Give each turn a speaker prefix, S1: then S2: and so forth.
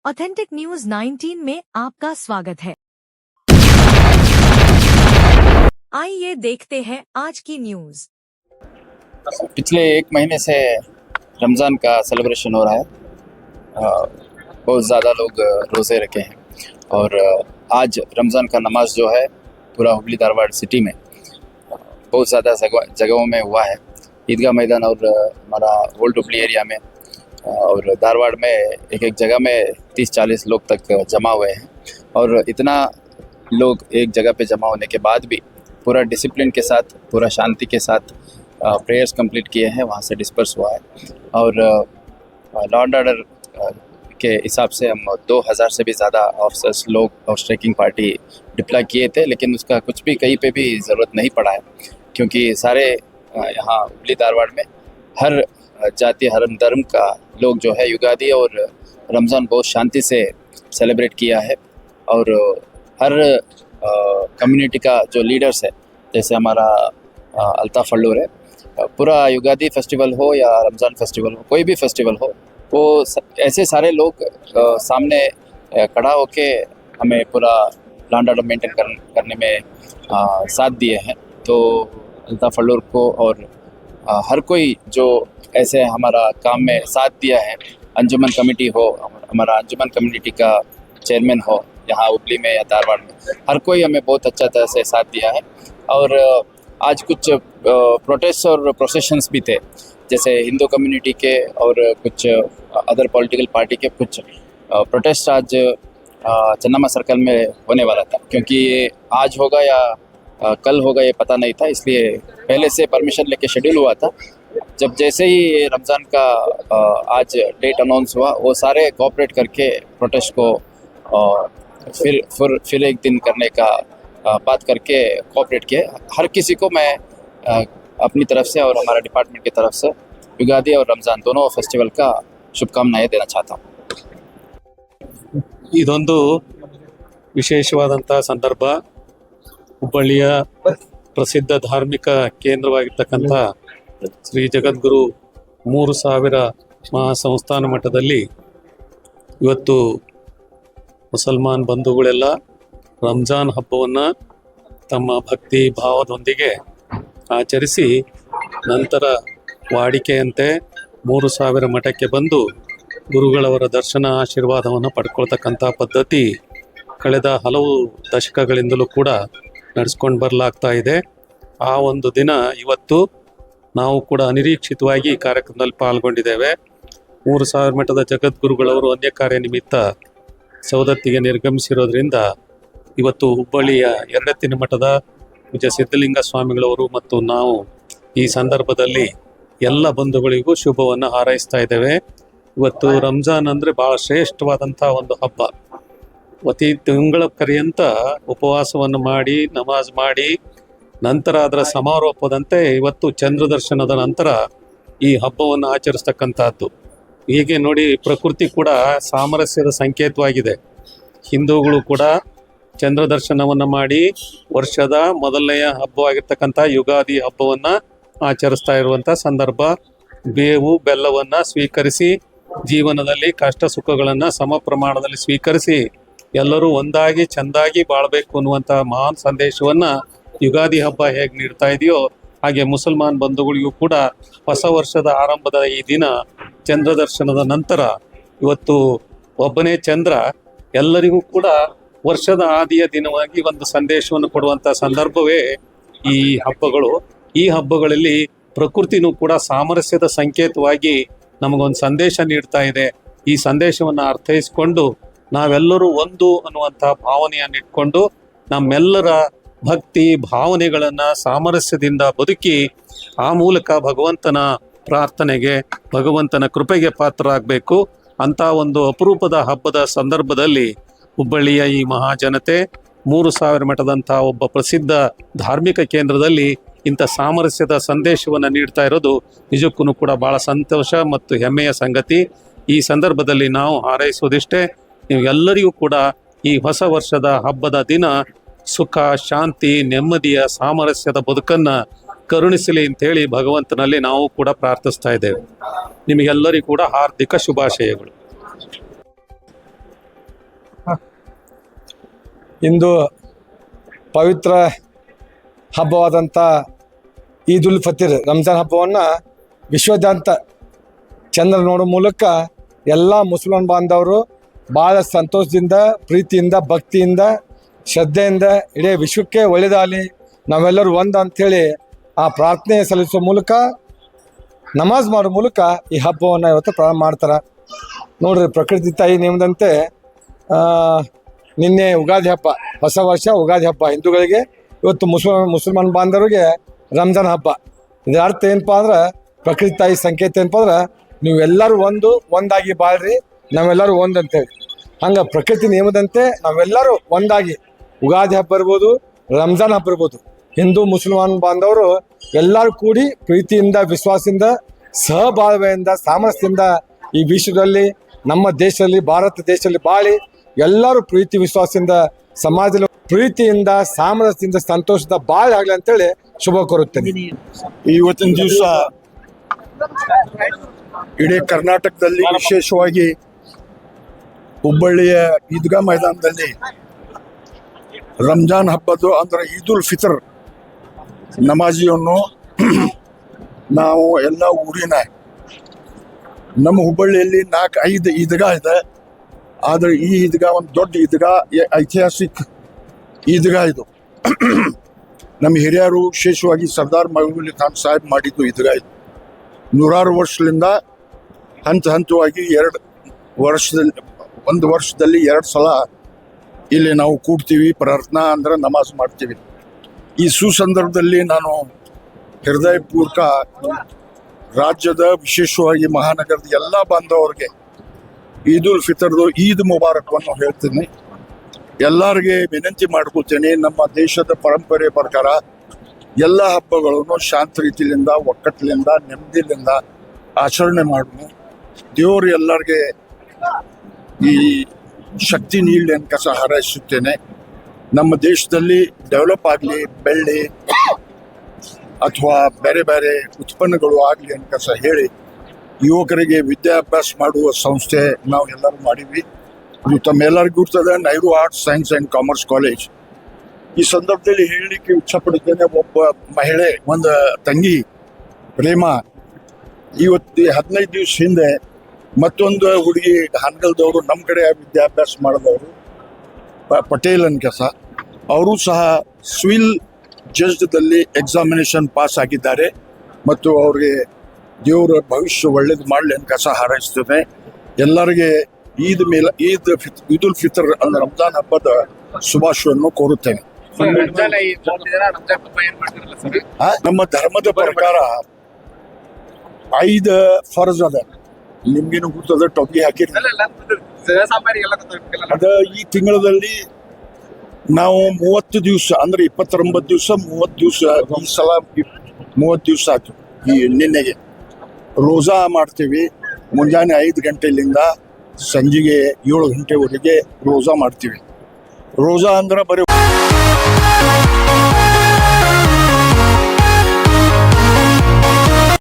S1: Authentic news 19 में आपका स्वागत है। आइए देखते हैं आज की न्यूज।
S2: पिछले एक महीने से रमज़ान का सेलिब्रेशन हो रहा है। बहुत ज़्यादा लोग रोज़े रखे हैं और आज रमज़ान का नमाज जो है पूरा हुबली धारवाड़ सिटी में बहुत ज़्यादा जगहों में हुआ है। ईदगाह मैदान और हमारा ओल्ड हुबली एरिया में और धारवाड़ में एक जगह में 30-40 लोग तक जमा हुए हैं। और इतना लोग एक जगह पे जमा होने के बाद भी पूरा डिसिप्लिन के साथ, पूरा शांति के साथ प्रेयर्स कंप्लीट किए हैं, वहाँ से डिस्पर्स हुआ है। और लॉ एंड ऑर्डर के हिसाब से हम 2000 से भी ज़्यादा ऑफिसर्स लोग और स्ट्राइकिंग पार्टी डिप्लॉय किए थे, लेकिन उसका कुछ भी कहीं पे भी ज़रूरत नहीं पड़ा है, क्योंकि सारे यहाँ हुबली धारवाड़ में हर जाति हर धर्म का लोग जो है युगादी और रमज़ान बहुत शांति से सेलिब्रेट किया है। और हर कम्युनिटी का जो लीडर्स है, जैसे हमारा अल्ताफ फल्लूर है, पूरा युगादी फेस्टिवल हो या रमज़ान फेस्टिवल हो, कोई भी फेस्टिवल हो, वो ऐसे सारे लोग सामने खड़ा होके हमें पूरा लॉ एंड ऑर्डर मेंटेन करने में साथ दिए हैं। तो अल्ताफ फल्लूर को और हर कोई जो ऐसे हमारा काम में साथ दिया है, अंजुमन कमेटी हो, हमारा अंजुमन कम्युनिटी का चेयरमैन हो यहाँ हुबली में या धारवाड़ में, हर कोई हमें बहुत अच्छा तरह से साथ दिया है। और आज कुछ प्रोटेस्ट और प्रोसेशंस भी थे, जैसे हिंदू कम्युनिटी के और कुछ अदर पॉलिटिकल पार्टी के कुछ प्रोटेस्ट आज चन्नामा सर्कल में होने वाला था, क्योंकि आज होगा या कल होगा ये पता नहीं था, इसलिए पहले से परमिशन लेके शेड्यूल हुआ था। जब जैसे ही रमज़ान का आज डेट अनाउंस हुआ, वो सारे कोऑपरेट करके प्रोटेस्ट को फिर एक दिन करने का बात करके कोऑपरेट किए। हर किसी को मैं अपनी तरफ से और हमारा डिपार्टमेंट की तरफ से युगादी और रमज़ान दोनों फेस्टिवल का शुभकामनाएं देना चाहता हूँ।
S3: ಇದೊಂದು ವಿಶೇಷವಾದಂಥ ಸಂದರ್ಭ. ಹುಬ್ಬಳ್ಳಿಯ ಪ್ರಸಿದ್ಧ ಧಾರ್ಮಿಕ ಕೇಂದ್ರವಾಗಿರ್ತಕ್ಕಂಥ ಶ್ರೀ ಜಗದ್ಗುರು 3000 ಮಹಾಸಂಸ್ಥಾನ ಮಠದಲ್ಲಿ ಇವತ್ತು ಮುಸಲ್ಮಾನ್ ಬಂಧುಗಳೆಲ್ಲ ರಂಜಾನ್ ಹಬ್ಬವನ್ನು ತಮ್ಮ ಭಕ್ತಿ ಭಾವದೊಂದಿಗೆ ಆಚರಿಸಿ ನಂತರ ವಾಡಿಕೆಯಂತೆ 3000 ಮಠಕ್ಕೆ ಬಂದು ಗುರುಗಳವರ ದರ್ಶನ ಆಶೀರ್ವಾದವನ್ನು ಪಡ್ಕೊಳ್ತಕ್ಕಂಥ ಪದ್ಧತಿ ಕಳೆದ ಹಲವು ದಶಕಗಳಿಂದಲೂ ಕೂಡ ನಡೆಸ್ಕೊಂಡು ಬರಲಾಗ್ತಾ ಇದೆ. ಆ ಒಂದು ದಿನ ಇವತ್ತು ನಾವು ಕೂಡ ಅನಿರೀಕ್ಷಿತವಾಗಿ ಈ ಕಾರ್ಯಕ್ರಮದಲ್ಲಿ ಪಾಲ್ಗೊಂಡಿದ್ದೇವೆ. 3000 ಮಠದ ಜಗದ್ಗುರುಗಳವರು ಅನ್ಯ ಕಾರ್ಯ ನಿಮಿತ್ತ ಸವದತ್ತಿಗೆ ನಿರ್ಗಮಿಸಿರೋದ್ರಿಂದ ಇವತ್ತು ಹುಬ್ಬಳ್ಳಿಯ ಎರಡೆತ್ತಿನ ಮಠದ ಪೂಜ್ಯ ಸಿದ್ಧಲಿಂಗ ಸ್ವಾಮಿಗಳವರು ಮತ್ತು ನಾವು ಈ ಸಂದರ್ಭದಲ್ಲಿ ಎಲ್ಲ ಬಂಧುಗಳಿಗೂ ಶುಭವನ್ನು ಹಾರೈಸ್ತಾ ಇದ್ದೇವೆ. ಇವತ್ತು ರಂಜಾನ್ ಅಂದರೆ ಭಾಳ ಶ್ರೇಷ್ಠವಾದಂಥ ಒಂದು ಹಬ್ಬ. ಪ್ರತಿ ತಿಂಗಳ ಪರ್ಯಂತ ಉಪವಾಸವನ್ನು ಮಾಡಿ ನಮಾಜ್ ಮಾಡಿ ನಂತರ ಅದರ ಸಮಾರೋಪದಂತೆ ಇವತ್ತು ಚಂದ್ರ ದರ್ಶನದ ನಂತರ ಈ ಹಬ್ಬವನ್ನು ಆಚರಿಸ್ತಕ್ಕಂಥದ್ದು. ಹೀಗೆ ನೋಡಿ, ಪ್ರಕೃತಿ ಕೂಡ ಸಾಮರಸ್ಯದ ಸಂಕೇತವಾಗಿದೆ. ಹಿಂದೂಗಳು ಕೂಡ ಚಂದ್ರ ದರ್ಶನವನ್ನು ಮಾಡಿ ವರ್ಷದ ಮೊದಲನೆಯ ಹಬ್ಬವಾಗಿರ್ತಕ್ಕಂಥ ಯುಗಾದಿ ಹಬ್ಬವನ್ನು ಆಚರಿಸ್ತಾ ಇರುವಂಥ ಸಂದರ್ಭ. ಬೇವು ಬೆಲ್ಲವನ್ನು ಸ್ವೀಕರಿಸಿ ಜೀವನದಲ್ಲಿ ಕಷ್ಟ ಸುಖಗಳನ್ನು ಸಮ ಪ್ರಮಾಣದಲ್ಲಿ ಸ್ವೀಕರಿಸಿ ಎಲ್ಲರೂ ಒಂದಾಗಿ ಚೆಂದಾಗಿ ಬಾಳಬೇಕು ಅನ್ನುವಂಥ ಮಹಾನ್ ಸಂದೇಶವನ್ನು ಯುಗಾದಿ ಹಬ್ಬ ಹೇಗೆ ನೀಡ್ತಾ ಇದೆಯೋ, ಹಾಗೆ ಮುಸಲ್ಮಾನ್ ಬಂಧುಗಳಿಗೂ ಕೂಡ ಹೊಸ ವರ್ಷದ ಆರಂಭದ ಈ ದಿನ ಚಂದ್ರ ದರ್ಶನದ ನಂತರ ಇವತ್ತು ಒಬ್ಬನೇ ಚಂದ್ರ ಎಲ್ಲರಿಗೂ ಕೂಡ ವರ್ಷದ ಆದಿಯ ದಿನವಾಗಿ ಒಂದು ಸಂದೇಶವನ್ನು ಕೊಡುವಂಥ ಸಂದರ್ಭವೇ ಈ ಹಬ್ಬಗಳು. ಈ ಹಬ್ಬಗಳಲ್ಲಿ ಪ್ರಕೃತಿನೂ ಕೂಡ ಸಾಮರಸ್ಯದ ಸಂಕೇತವಾಗಿ ನಮಗೊಂದು ಸಂದೇಶ ನೀಡ್ತಾ ಇದೆ. ಈ ಸಂದೇಶವನ್ನು ಅರ್ಥೈಸಿಕೊಂಡು ನಾವೆಲ್ಲರೂ ಒಂದು ಅನ್ನುವಂಥ ಭಾವನೆಯನ್ನು ಇಟ್ಕೊಂಡು ನಮ್ಮೆಲ್ಲರ ಭಕ್ತಿ ಭಾವನೆಗಳನ್ನು ಸಾಮರಸ್ಯದಿಂದ ಬದುಕಿ ಆ ಮೂಲಕ ಭಗವಂತನ ಪ್ರಾರ್ಥನೆಗೆ, ಭಗವಂತನ ಕೃಪೆಗೆ ಪಾತ್ರರಾಗಬೇಕು. ಅಂಥ ಒಂದು ಅಪರೂಪದ ಹಬ್ಬದ ಸಂದರ್ಭದಲ್ಲಿ ಹುಬ್ಬಳ್ಳಿಯ ಈ ಮಹಾಜನತೆ 3000 ಮಠದಂಥ ಒಬ್ಬ ಪ್ರಸಿದ್ಧ ಧಾರ್ಮಿಕ ಕೇಂದ್ರದಲ್ಲಿ ಇಂಥ ಸಾಮರಸ್ಯದ ಸಂದೇಶವನ್ನು ನೀಡ್ತಾ ಇರೋದು ನಿಜಕ್ಕೂ ಕೂಡ ಭಾಳ ಸಂತೋಷ ಮತ್ತು ಹೆಮ್ಮೆಯ ಸಂಗತಿ. ಈ ಸಂದರ್ಭದಲ್ಲಿ ನಾವು ಹಾರೈಸೋದಿಷ್ಟೇ, ನೀವು ಎಲ್ಲರಿಗೂ ಕೂಡ ಈ ಹೊಸ ವರ್ಷದ ಹಬ್ಬದ ದಿನ ಸುಖ ಶಾಂತಿ ನೆಮ್ಮದಿಯ ಸಾಮರಸ್ಯದ ಬದುಕನ್ನು ಕರುಣಿಸಲಿ ಅಂತೇಳಿ ಭಗವಂತನಲ್ಲಿ ನಾವು ಕೂಡ ಪ್ರಾರ್ಥಿಸ್ತಾ ಇದ್ದೇವೆ. ನಿಮಗೆಲ್ಲರಿಗೂ ಕೂಡ ಹಾರ್ದಿಕ ಶುಭಾಶಯಗಳು.
S4: ಇಂದು ಪವಿತ್ರ ಹಬ್ಬವಾದಂಥ ಈದ್ ಉಲ್ ಫಿತರ್ ರಂಜಾನ್ ಹಬ್ಬವನ್ನು ವಿಶ್ವಾದ್ಯಂತ ಚಂದ್ರ ನೋಡೋ ಮೂಲಕ ಎಲ್ಲ ಮುಸಲ್ಮಾನ್ ಬಾಂಧವರು ಭಾಳ ಸಂತೋಷದಿಂದ, ಪ್ರೀತಿಯಿಂದ, ಭಕ್ತಿಯಿಂದ, ಶ್ರದ್ಧೆಯಿಂದ ಇಡೀ ವಿಶ್ವಕ್ಕೆ ಒಳ್ಳೆಯದಾಗಲಿ, ನಾವೆಲ್ಲರೂ ಒಂದು ಅಂಥೇಳಿ ಆ ಪ್ರಾರ್ಥನೆ ಸಲ್ಲಿಸೋ ಮೂಲಕ, ನಮಾಜ್ ಮಾಡೋ ಮೂಲಕ ಈ ಹಬ್ಬವನ್ನು ಇವತ್ತು ಪ್ರಾರಂಭ ಮಾಡ್ತಾರೆ. ನೋಡ್ರಿ, ಪ್ರಕೃತಿ ತಾಯಿ ನೇಮದಂತೆ ನಿನ್ನೆ ಉಗಾದಿ ಹಬ್ಬ, ಹೊಸ ವರ್ಷ ಉಗಾದಿ ಹಬ್ಬ ಹಿಂದೂಗಳಿಗೆ. ಇವತ್ತು ಮುಸಲ್ಮಾನ್ ಬಾಂಧವರಿಗೆ ರಂಜಾನ್ ಹಬ್ಬ. ಇದರ ಅರ್ಥ ಏನಪ್ಪ ಅಂದ್ರೆ, ಪ್ರಕೃತಿ ತಾಯಿ ಸಂಕೇತ ಏನಪ್ಪ ಅಂದ್ರೆ, ನೀವೆಲ್ಲರೂ ಒಂದಾಗಿ ಬಾಳ್ರಿ, ನಾವೆಲ್ಲರೂ ಒಂದು ಅಂತೇಳಿ. ಹಂಗೆ ಪ್ರಕೃತಿ ನಿಯಮದಂತೆ ನಾವೆಲ್ಲರೂ ಒಂದಾಗಿ ಉಗಾದಿ ಹಬ್ಬ ಇರ್ಬೋದು, ರಂಜಾನ್ ಹಬ್ಬ ಇರ್ಬೋದು, ಹಿಂದೂ ಮುಸಲ್ಮಾನ್ ಬಾಂಧವರು ಎಲ್ಲರೂ ಕೂಡಿ ಪ್ರೀತಿಯಿಂದ, ವಿಶ್ವಾಸದಿಂದ, ಸಹಬಾಳ್ವೆಯಿಂದ, ಸಾಮರಸ್ಯದಿಂದ ಈ ವಿಶ್ವದಲ್ಲಿ, ನಮ್ಮ ದೇಶದಲ್ಲಿ, ಭಾರತ ದೇಶದಲ್ಲಿ ಬಾಳಿ ಎಲ್ಲರೂ ಪ್ರೀತಿ ವಿಶ್ವಾಸದಿಂದ, ಸಮಾಜದಲ್ಲಿ ಪ್ರೀತಿಯಿಂದ, ಸಾಮರಸ್ಯದಿಂದ, ಸಂತೋಷದ ಬಾಳೆ ಆಗಲಿ ಅಂತೇಳಿ ಶುಭ ಕೋರುತ್ತೇನೆ.
S5: ಇವತ್ತಿನ ದಿವಸ ಇಡೀ ಕರ್ನಾಟಕದಲ್ಲಿ, ವಿಶೇಷವಾಗಿ ಹುಬ್ಬಳ್ಳಿಯ ಈದ್ಗಾ ಮೈದಾನದಲ್ಲಿ ರಂಜಾನ್ ಹಬ್ಬದ್ದು ಅಂದ್ರೆ ಈದ್ ಉಲ್ ಫಿತರ್ ನಮಾಜಿಯನ್ನು ನಾವು ಎಲ್ಲ ಊರಿನ, ನಮ್ಮ ಹುಬ್ಬಳ್ಳಿಯಲ್ಲಿ 4-5 ಈದ್ಗಾ ಇದೆ. ಆದರೆ ಈ ಈದ್ಗಾ ಒಂದು ದೊಡ್ಡ ಈದ್ಗಾ, ಐತಿಹಾಸಿಕ ಈದ್ಗಾ ಇದು. ನಮ್ಮ ಹಿರಿಯರು, ವಿಶೇಷವಾಗಿ ಸರ್ದಾರ್ ಮಹಬೂಬ್ ಖಾನ್ ಸಾಹೇಬ್ ಮಾಡಿದ್ದು ಈದ್ಗಾ ಇದು. 100 ವರ್ಷದಿಂದ ಹಂತವಾಗಿ 1 ವರ್ಷದಲ್ಲಿ 2 ಸಲ ಇಲ್ಲಿ ನಾವು ಕೂಡ್ತೀವಿ, ಪ್ರಾರ್ಥನಾ ಅಂದ್ರೆ ನಮಾಜ್ ಮಾಡ್ತೀವಿ. ಈ ಸುಸಂದರ್ಭದಲ್ಲಿ ನಾನು ಹೃದಯಪೂರ್ವಕ ರಾಜ್ಯದ, ವಿಶೇಷವಾಗಿ ಮಹಾನಗರದ ಎಲ್ಲ ಬಾಂಧವರಿಗೆ ಈದ್ ಉಲ್ ಫಿತರ್ದು ಈದ್ ಮುಬಾರಕ್ವನ್ನು ಹೇಳ್ತೀನಿ. ಎಲ್ಲರಿಗೆ ವಿನಂತಿ ಮಾಡ್ಕೊಳ್ತೇನೆ, ನಮ್ಮ ದೇಶದ ಪರಂಪರೆ ಪ್ರಕಾರ ಎಲ್ಲ ಹಬ್ಬಗಳನ್ನು ಶಾಂತ ರೀತಿಯಿಂದ, ಒಕ್ಕಟ್ಟಿನಿಂದ, ನೆಮ್ಮದಿಯಿಂದ ಆಚರಣೆ ಮಾಡೋಣ. ದೇವರು ಎಲ್ಲರಿಗೆ ಈ ಶಕ್ತಿ ನೀಡಲಿ ಅಂತ ಹಾರೈಸುತ್ತೇನೆ. ನಮ್ಮ ದೇಶದಲ್ಲಿ ಡೆವಲಪ್ ಆಗಲಿ, ಬೆಳ್ಳಿ ಅಥವಾ ಬೇರೆ ಬೇರೆ ಉತ್ಪನ್ನಗಳು ಆಗಲಿ ಅಂತ ಹೇಳಿ ಯುವಕರಿಗೆ ವಿದ್ಯಾಭ್ಯಾಸ ಮಾಡುವ ಸಂಸ್ಥೆ ನಾವು ಎಲ್ಲರೂ ಮಾಡಿದ್ವಿ. ಇದು ತಮ್ಮೆಲ್ಲರಿಗೂ ಇರ್ತದೆ, Nehru arts, science and commerce college. ಈ ಸಂದರ್ಭದಲ್ಲಿ ಹೇಳಲಿಕ್ಕೆ ಇಚ್ಛಪಡುತ್ತೇನೆ, ಒಬ್ಬ ಮಹಿಳೆ, ಒಂದು ತಂಗಿ ಪ್ರೇಮ, ಇವತ್ತು 15 ದಿವಸ ಹಿಂದೆ ಮತ್ತೊಂದು ಹುಡುಗಿ ಹಾನಗಲ್ದವರು, ನಮ್ಮ ಕಡೆ ವಿದ್ಯಾಭ್ಯಾಸ ಮಾಡಿದವರು, ಪಟೇಲ್ ಅನ್ಕೆಸ, ಅವರು ಸಹ ಸಿವಿಲ್ ಜಜ್ದಲ್ಲಿ ಎಕ್ಸಾಮಿನೇಷನ್ ಪಾಸ್ ಆಗಿದ್ದಾರೆ. ಮತ್ತು ಅವ್ರಿಗೆ ದೇವರ ಭವಿಷ್ಯ ಒಳ್ಳೇದು ಮಾಡಲಿ ಅಂತ ಹಾರೈಸ್ತೇನೆ. ಎಲ್ಲರಿಗೆ ಈದ್ ಉಲ್ ಫಿತರ್ ಅಂದ್ರೆ ರಂಜಾನ್ ಹಬ್ಬದ ಶುಭಾಶಯವನ್ನು ಕೋರುತ್ತೇನೆ. ನಮ್ಮ ಧರ್ಮದ ಪ್ರಕಾರ 5 ಫರ್ಜ್ ಅದ. ನಿಮ್ಗೇನು ಗೊತ್ತದ, ಟೊಬ್ಬಿ ಹಾಕಿರಿ ಅದ. ಈ ತಿಂಗಳಲ್ಲಿ ನಾವು 30 ದಿವಸ ಅಂದ್ರೆ 29 ದಿವಸ, 30 ದಿವಸ, ಈ ಸಲ 30 ದಿವಸ ಆಯ್ತು. ಈ ನಿನ್ನೆಗೆ ರೋಜಾ ಮಾಡ್ತೀವಿ. ಮುಂಜಾನೆ 5 ಗಂಟೆಯಿಂದ ಸಂಜೆಗೆ 7 ಗಂಟೆವರೆಗೆ ರೋಜಾ ಮಾಡ್ತೀವಿ. ರೋಜಾ ಅಂದ್ರೆ ಬರೀ